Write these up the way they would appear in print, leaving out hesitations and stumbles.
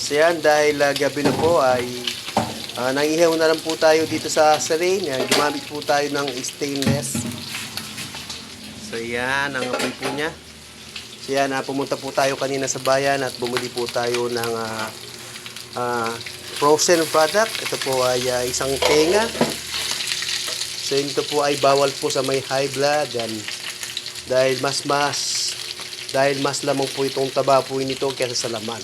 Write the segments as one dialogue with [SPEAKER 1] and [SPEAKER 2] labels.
[SPEAKER 1] So yan, dahil gabi na po ay nangihaw na lang po tayo dito sa sarin. Yan, gumamit po tayo ng stainless. So yan, ang apoy po niya. So yan, pumunta po tayo kanina sa bayan at bumili po tayo ng frozen product. Ito po ay isang tenga. So ito po ay bawal po sa may high blood. Yan, dahil mas lamang po itong taba po nito kaysa sa laman.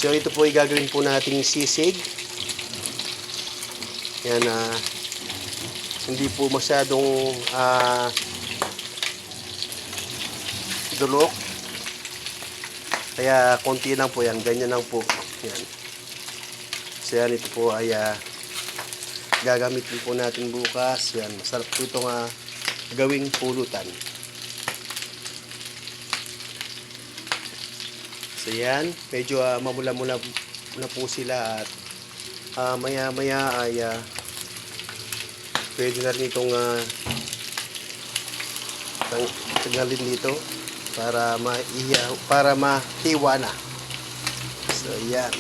[SPEAKER 1] So ito po ay gagawin po nating sisig. Yan, hindi po masyadong dulok. Kaya konti lang po yan, ganyan lang po. Yan. So yan, ito po ay gagamitin po natin bukas. Yan, masarap po itong gawing pulutan. So yan, medyo mamula-mula na po sila at maya-maya ay pwede na rin itong tagalin dito para mahiwa na. So yan.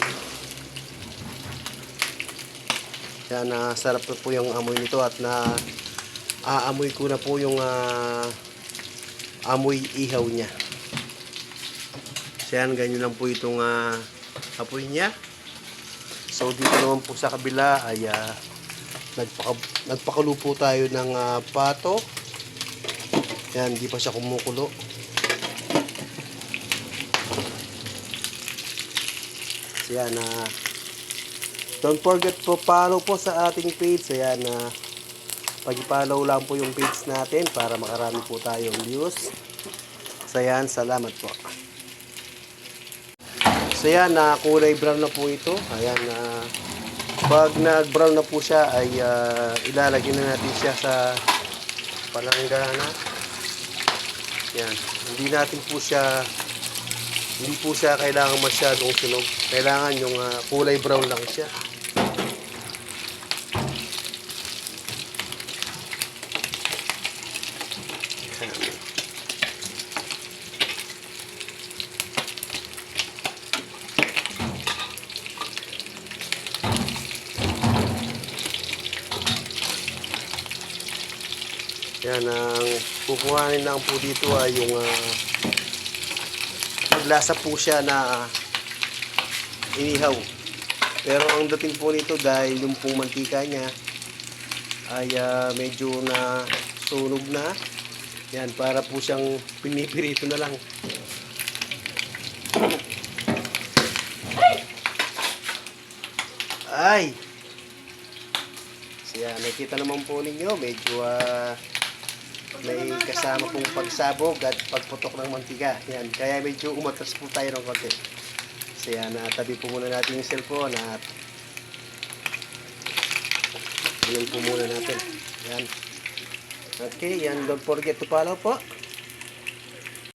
[SPEAKER 1] Yan, sarap na po yung amoy nito at aamoy ko na po yung amoy ihaw niya. So yan, ganyan lang po itong apoy niya. So dito naman po sa kabila ay nagpakalupo po tayo ng pato. Yan, hindi pa siya kumukulo. So yan, don't forget to follow po sa ating page. So yan, pag-follow lang po yung page natin para makarami po tayong views. So yan, salamat po. So yan, kulay brown na po ito. Ayan, pag nag-brown na po siya ay ilalagay na natin siya sa palanggana. Yan, hindi po siya kailangan masyadong sunog. Kailangan yung kulay brown lang siya. Yan, ang kukuhanin lang po dito ay yung maglasa po siya na inihaw. Pero ang dating po nito dahil yung pong mantika niya ay medyo na sunog na. Yan, para po siyang pinipirito na lang. Ay! So yan, nakita naman po ninyo, medyo may kasama pong pagsabog at pagputok ng mantika. Yan, kaya medyo umatras po tayo ng konti. So yan, tabi po muna natin yung cellphone at yun po muna natin. Yan. Okay, yan, don't forget to follow po.